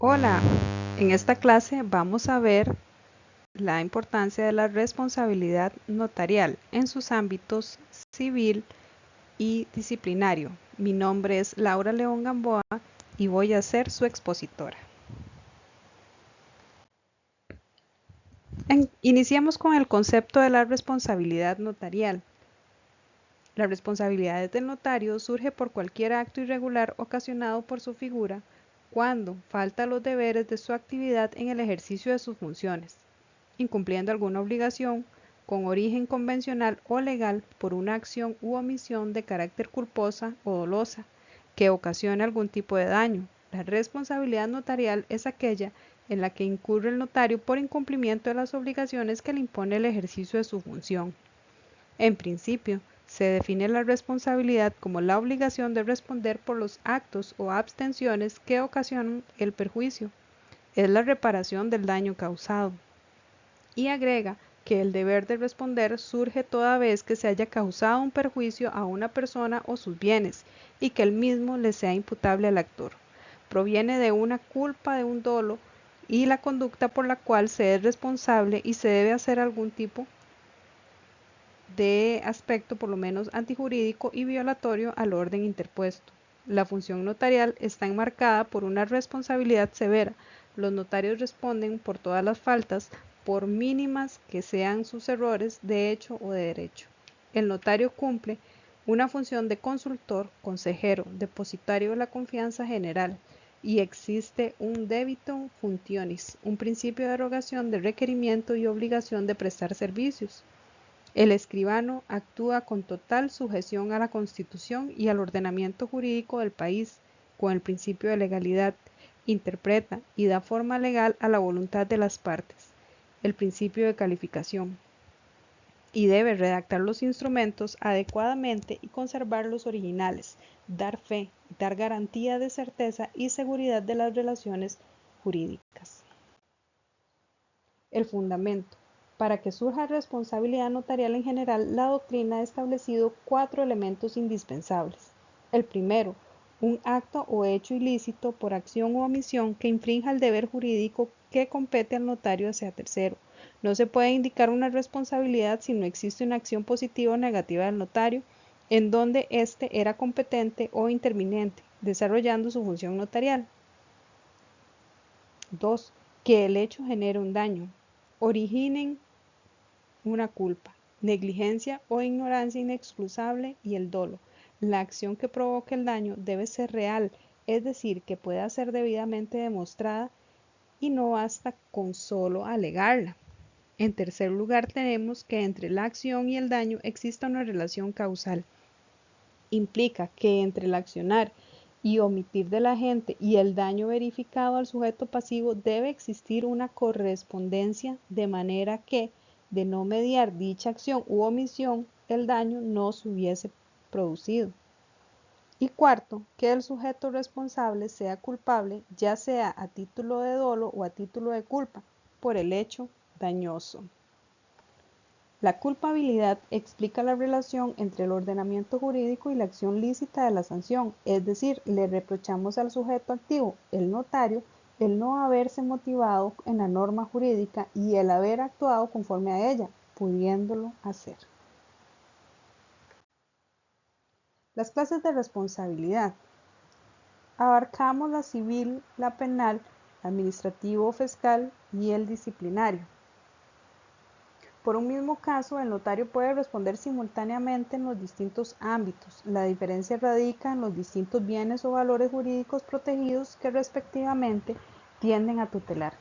Hola, en esta clase vamos a ver la importancia de la responsabilidad notarial en sus ámbitos civil y disciplinario. Mi nombre es Laura León Gamboa y voy a ser su expositora. Iniciamos con el concepto de la responsabilidad notarial. La responsabilidad del notario surge por cualquier acto irregular ocasionado por su figura cuando falta los deberes de su actividad en el ejercicio de sus funciones, incumpliendo alguna obligación con origen convencional o legal por una acción u omisión de carácter culposa o dolosa que ocasione algún tipo de daño. La responsabilidad notarial es aquella en la que incurre el notario por incumplimiento de las obligaciones que le impone el ejercicio de su función. En principio, se define la responsabilidad como la obligación de responder por los actos o abstenciones que ocasionan el perjuicio. Es la reparación del daño causado. Y agrega que el deber de responder surge toda vez que se haya causado un perjuicio a una persona o sus bienes y que el mismo le sea imputable al actor. Proviene de una culpa, de un dolo y la conducta por la cual se es responsable y se debe hacer algún tipo de aspecto por lo menos antijurídico y violatorio al orden interpuesto. La función notarial está enmarcada por una responsabilidad severa. Los notarios responden por todas las faltas, por mínimas que sean sus errores de hecho o de derecho. El notario cumple una función de consultor, consejero, depositario de la confianza general, y existe un debito functionis, un principio de erogación de requerimiento y obligación de prestar servicios. El escribano actúa con total sujeción a la Constitución y al ordenamiento jurídico del país, con el principio de legalidad, interpreta y da forma legal a la voluntad de las partes, el principio de calificación, y debe redactar los instrumentos adecuadamente y conservar los originales, dar fe, dar garantía de certeza y seguridad de las relaciones jurídicas. El fundamento. Para que surja responsabilidad notarial en general, la doctrina ha establecido 4 elementos indispensables. El primero, un acto o hecho ilícito por acción u omisión que infrinja el deber jurídico que compete al notario hacia tercero. No se puede indicar una responsabilidad si no existe una acción positiva o negativa del notario en donde éste era competente o interviniente, desarrollando su función notarial. 2. Que el hecho genere un daño, originen una culpa, negligencia o ignorancia inexcusable y el dolo. La acción que provoque el daño debe ser real, es decir, que pueda ser debidamente demostrada y no basta con solo alegarla. En tercer lugar, tenemos que entre la acción y el daño exista una relación causal. Implica que entre el accionar y omitir del agente y el daño verificado al sujeto pasivo debe existir una correspondencia de manera que, de no mediar dicha acción u omisión, el daño no se hubiese producido. Y cuarto, que el sujeto responsable sea culpable, ya sea a título de dolo o a título de culpa, por el hecho dañoso. La culpabilidad explica la relación entre el ordenamiento jurídico y la acción lícita de la sanción, es decir, le reprochamos al sujeto activo, el notario, el no haberse motivado en la norma jurídica y el haber actuado conforme a ella, pudiéndolo hacer. Las clases de responsabilidad. Abarcamos la civil, la penal, administrativo o fiscal y el disciplinario. Por un mismo caso, el notario puede responder simultáneamente en los distintos ámbitos. La diferencia radica en los distintos bienes o valores jurídicos protegidos que respectivamente tienden a tutelar.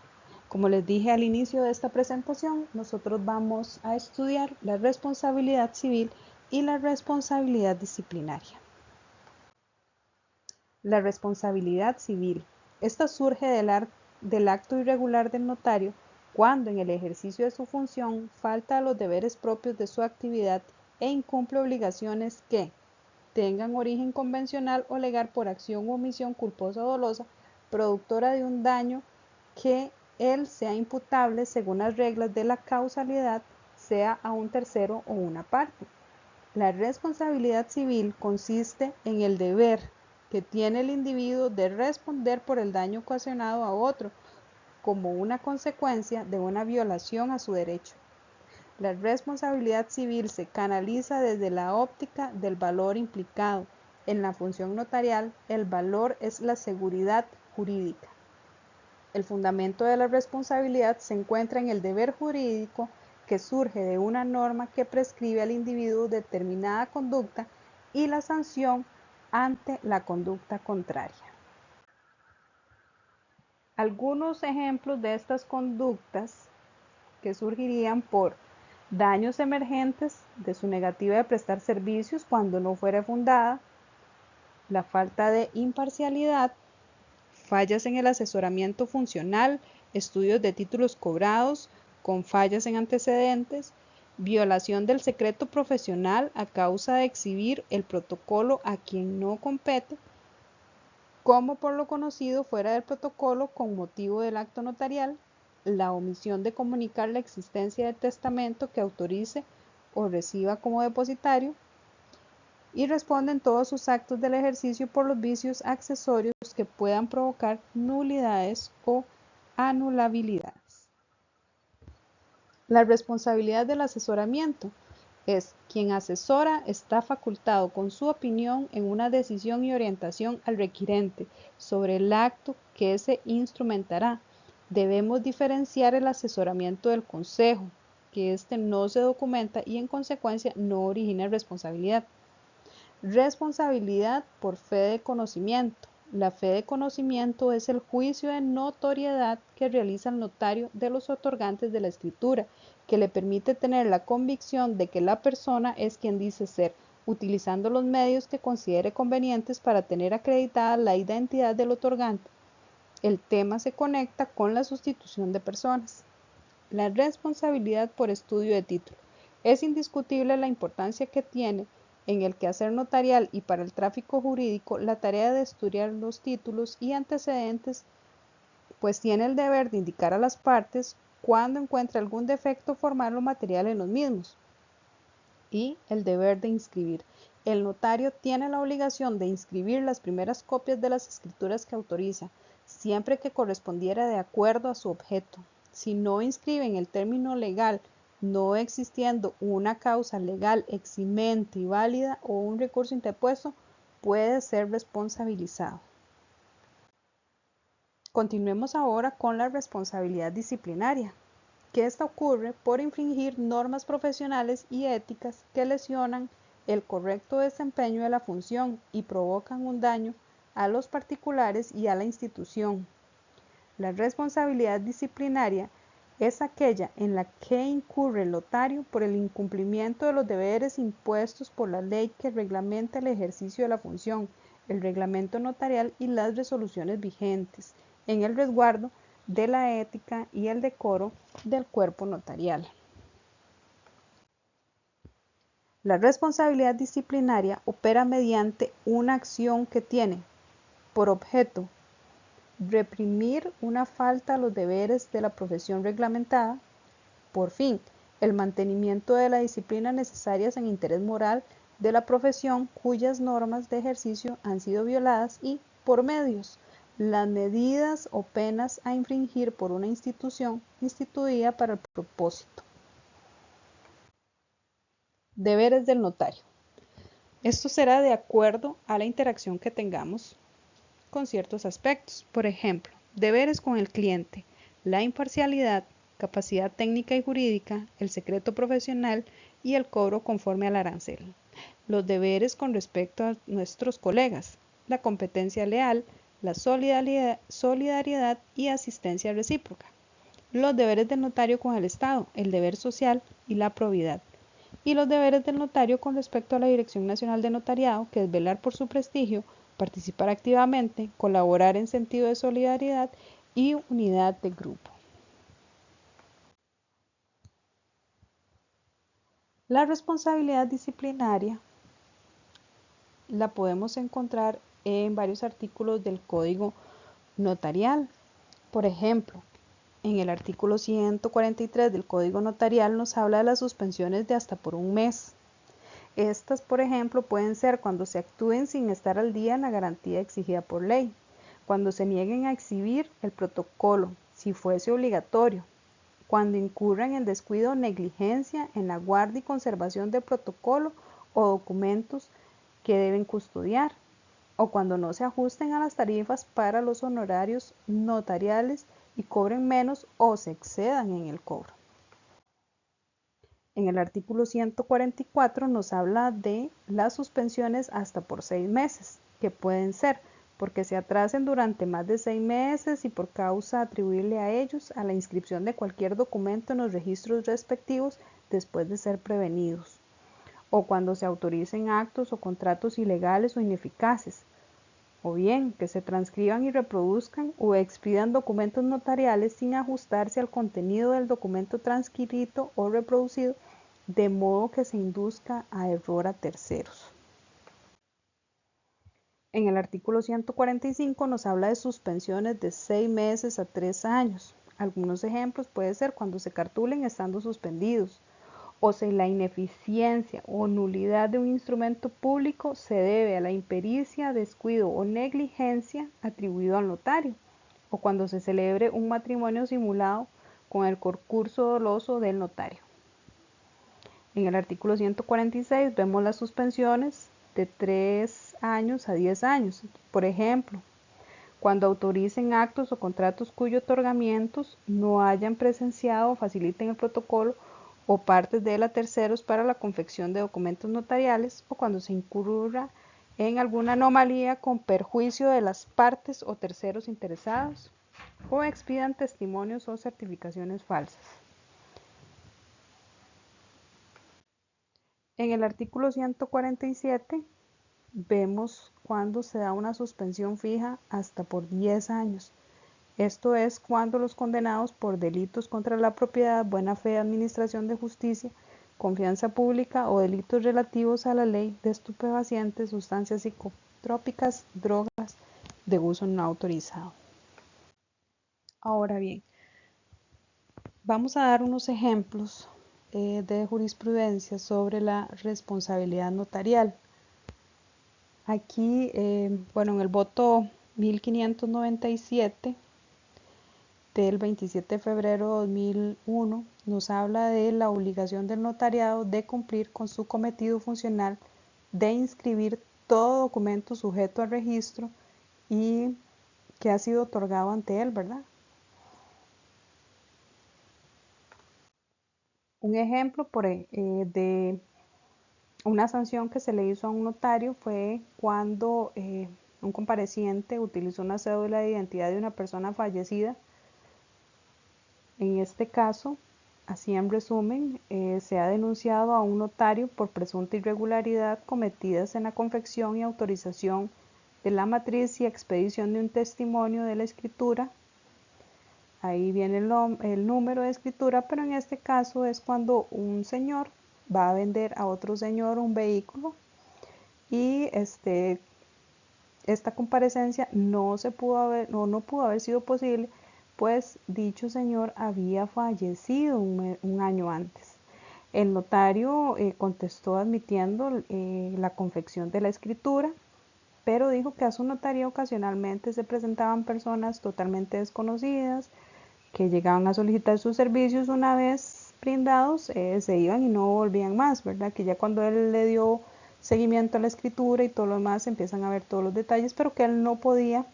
Como les dije al inicio de esta presentación, nosotros vamos a estudiar la responsabilidad civil y la responsabilidad disciplinaria. La responsabilidad civil. Esta surge del acto irregular del notario cuando en el ejercicio de su función falta a los deberes propios de su actividad e incumple obligaciones que tengan origen convencional o legal por acción u omisión culposa o dolosa, productora de un daño que él sea imputable según las reglas de la causalidad, sea a un tercero o una parte. La responsabilidad civil consiste en el deber que tiene el individuo de responder por el daño ocasionado a otro como una consecuencia de una violación a su derecho. La responsabilidad civil se canaliza desde la óptica del valor implicado. En la función notarial, el valor es la seguridad jurídica. El fundamento de la responsabilidad se encuentra en el deber jurídico que surge de una norma que prescribe al individuo determinada conducta y la sanción ante la conducta contraria. Algunos ejemplos de estas conductas que surgirían por daños emergentes de su negativa de prestar servicios cuando no fuera fundada, la falta de imparcialidad, fallas en el asesoramiento funcional, estudios de títulos cobrados con fallas en antecedentes, violación del secreto profesional a causa de exhibir el protocolo a quien no compete, como por lo conocido fuera del protocolo con motivo del acto notarial, la omisión de comunicar la existencia del testamento que autorice o reciba como depositario, y responden todos sus actos del ejercicio por los vicios accesorios que puedan provocar nulidades o anulabilidades. La responsabilidad del asesoramiento es quien asesora está facultado con su opinión en una decisión y orientación al requirente sobre el acto que se instrumentará. Debemos diferenciar el asesoramiento del consejo, que éste no se documenta y en consecuencia no origina responsabilidad. Responsabilidad por fe de conocimiento. La fe de conocimiento es el juicio de notoriedad que realiza el notario de los otorgantes de la escritura, que le permite tener la convicción de que la persona es quien dice ser, utilizando los medios que considere convenientes para tener acreditada la identidad del otorgante. El tema se conecta con la sustitución de personas. La responsabilidad por estudio de título. Es indiscutible la importancia que tiene en el quehacer notarial y para el tráfico jurídico la tarea de estudiar los títulos y antecedentes, pues tiene el deber de indicar a las partes cuando encuentre algún defecto formal o material en los mismos, y el deber de inscribir. El notario tiene la obligación de inscribir las primeras copias de las escrituras que autoriza, siempre que correspondiera de acuerdo a su objeto. Si no inscribe en el término legal, no existiendo una causa legal eximente y válida o un recurso interpuesto, puede ser responsabilizado. Continuemos ahora con la responsabilidad disciplinaria, que esta ocurre por infringir normas profesionales y éticas que lesionan el correcto desempeño de la función y provocan un daño a los particulares y a la institución. La responsabilidad disciplinaria es aquella en la que incurre el notario por el incumplimiento de los deberes impuestos por la ley que reglamenta el ejercicio de la función, el reglamento notarial y las resoluciones vigentes, en el resguardo de la ética y el decoro del cuerpo notarial. La responsabilidad disciplinaria opera mediante una acción que tiene por objeto reprimir una falta a los deberes de la profesión reglamentada, por fin, el mantenimiento de la disciplina necesarias en interés moral de la profesión cuyas normas de ejercicio han sido violadas y, por medios, las medidas o penas a infringir por una institución instituida para el propósito. Deberes del notario. Esto será de acuerdo a la interacción que tengamos con ciertos aspectos. Por ejemplo, deberes con el cliente, la imparcialidad, capacidad técnica y jurídica, el secreto profesional y el cobro conforme al arancel. Los deberes con respecto a nuestros colegas, la competencia leal, la solidaridad y asistencia recíproca. Los deberes del notario con el Estado, el deber social y la probidad. Y los deberes del notario con respecto a la Dirección Nacional de Notariado, que es velar por su prestigio, participar activamente, colaborar en sentido de solidaridad y unidad de grupo. La responsabilidad disciplinaria la podemos encontrar en varios artículos del Código Notarial. Por ejemplo, en el artículo 143 del Código Notarial nos habla de las suspensiones de hasta por un mes. Estas, por ejemplo, pueden ser cuando se actúen sin estar al día en la garantía exigida por ley, cuando se nieguen a exhibir el protocolo, si fuese obligatorio, cuando incurran en descuido o negligencia en la guarda y conservación del protocolo o documentos que deben custodiar, o cuando no se ajusten a las tarifas para los honorarios notariales y cobren menos o se excedan en el cobro. En el artículo 144 nos habla de las suspensiones hasta por 6 meses, que pueden ser porque se atrasen durante más de 6 meses y por causa atribuible a ellos a la inscripción de cualquier documento en los registros respectivos después de ser prevenidos, o cuando se autoricen actos o contratos ilegales o ineficaces, o bien que se transcriban y reproduzcan o expidan documentos notariales sin ajustarse al contenido del documento transcrito o reproducido, de modo que se induzca a error a terceros. En el artículo 145 nos habla de suspensiones de 6 meses a 3 años. Algunos ejemplos pueden ser cuando se cartulen estando suspendidos, o si la ineficiencia o nulidad de un instrumento público se debe a la impericia, descuido o negligencia atribuido al notario, o cuando se celebre un matrimonio simulado con el concurso doloso del notario. En el artículo 146 vemos las suspensiones de 3 años a 10 años. Por ejemplo, cuando autoricen actos o contratos cuyos otorgamientos no hayan presenciado o faciliten el protocolo o partes de él a terceros para la confección de documentos notariales, o cuando se incurra en alguna anomalía con perjuicio de las partes o terceros interesados, o expidan testimonios o certificaciones falsas. En el artículo 147 vemos cuando se da una suspensión fija hasta por 10 años. Esto es cuando los condenados por delitos contra la propiedad, buena fe, administración de justicia, confianza pública o delitos relativos a la ley de estupefacientes, sustancias psicotrópicas, drogas de uso no autorizado. Ahora bien, vamos a dar unos ejemplos de jurisprudencia sobre la responsabilidad notarial. Aquí, bueno, en el voto 1597 del 27 de febrero de 2001 nos habla de la obligación del notariado de cumplir con su cometido funcional de inscribir todo documento sujeto al registro y que ha sido otorgado ante él, ¿verdad? Un ejemplo de una sanción que se le hizo a un notario fue cuando un compareciente utilizó una cédula de identidad de una persona fallecida. En este caso, así en resumen, se ha denunciado a un notario por presunta irregularidad cometidas en la confección y autorización de la matriz y expedición de un testimonio de la escritura. Ahí viene el número de escritura, pero en este caso es cuando un señor va a vender a otro señor un vehículo y esta comparecencia no pudo haber sido posible, pues dicho señor había fallecido un año antes. El notario contestó admitiendo la confección de la escritura, pero dijo que a su notaría ocasionalmente se presentaban personas totalmente desconocidas que llegaban a solicitar sus servicios. Una vez brindados, se iban y no volvían más, ¿verdad? Que ya cuando él le dio seguimiento a la escritura y todo lo demás, empiezan a ver todos los detalles, pero que él no podía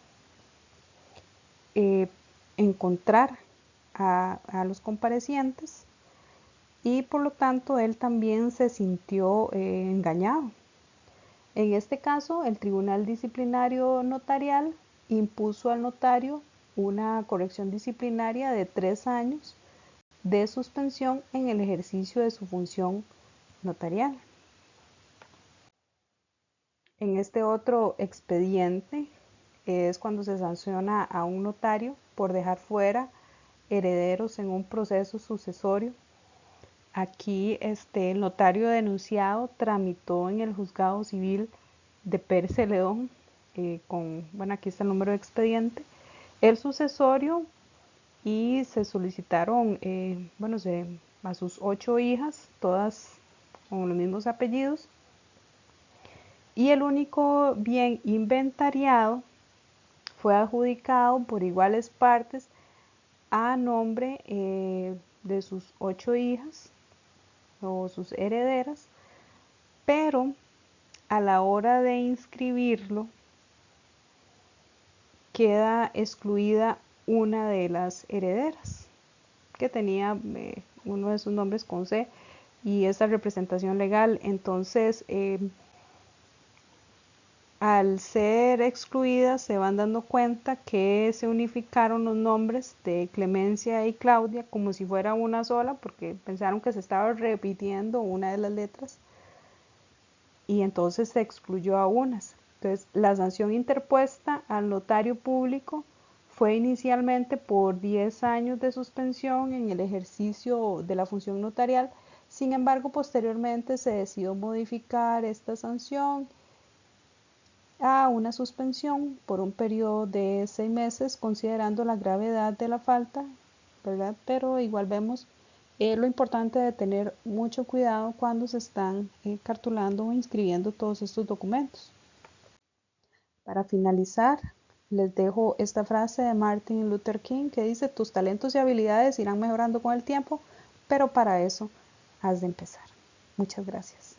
encontrar a los comparecientes y por lo tanto él también se sintió engañado. En este caso, el Tribunal Disciplinario Notarial impuso al notario una corrección disciplinaria de 3 años de suspensión en el ejercicio de su función notarial. En este otro expediente es cuando se sanciona a un notario por dejar fuera herederos en un proceso sucesorio. Aquí el notario denunciado tramitó en el juzgado civil de Pérez Celedón, bueno, aquí está el número de expediente, el sucesorio, y se solicitaron, bueno, a sus 8 hijas, todas con los mismos apellidos, y el único bien inventariado fue adjudicado por iguales partes a nombre de sus 8 hijas o sus herederas, pero a la hora de inscribirlo queda excluida una de las herederas que tenía uno de sus nombres con C y esa representación legal. Entonces, al ser excluidas se van dando cuenta que se unificaron los nombres de Clemencia y Claudia como si fuera una sola, porque pensaron que se estaba repitiendo una de las letras y entonces se excluyó a unas. Entonces, la sanción interpuesta al notario público fue inicialmente por 10 años de suspensión en el ejercicio de la función notarial. Sin embargo, posteriormente se decidió modificar esta sanción a una suspensión por un periodo de 6 meses, considerando la gravedad de la falta, ¿verdad? Pero igual vemos lo importante de tener mucho cuidado cuando se están cartulando o inscribiendo todos estos documentos. Para finalizar, les dejo esta frase de Martin Luther King que dice: tus talentos y habilidades irán mejorando con el tiempo, pero para eso has de empezar. Muchas gracias.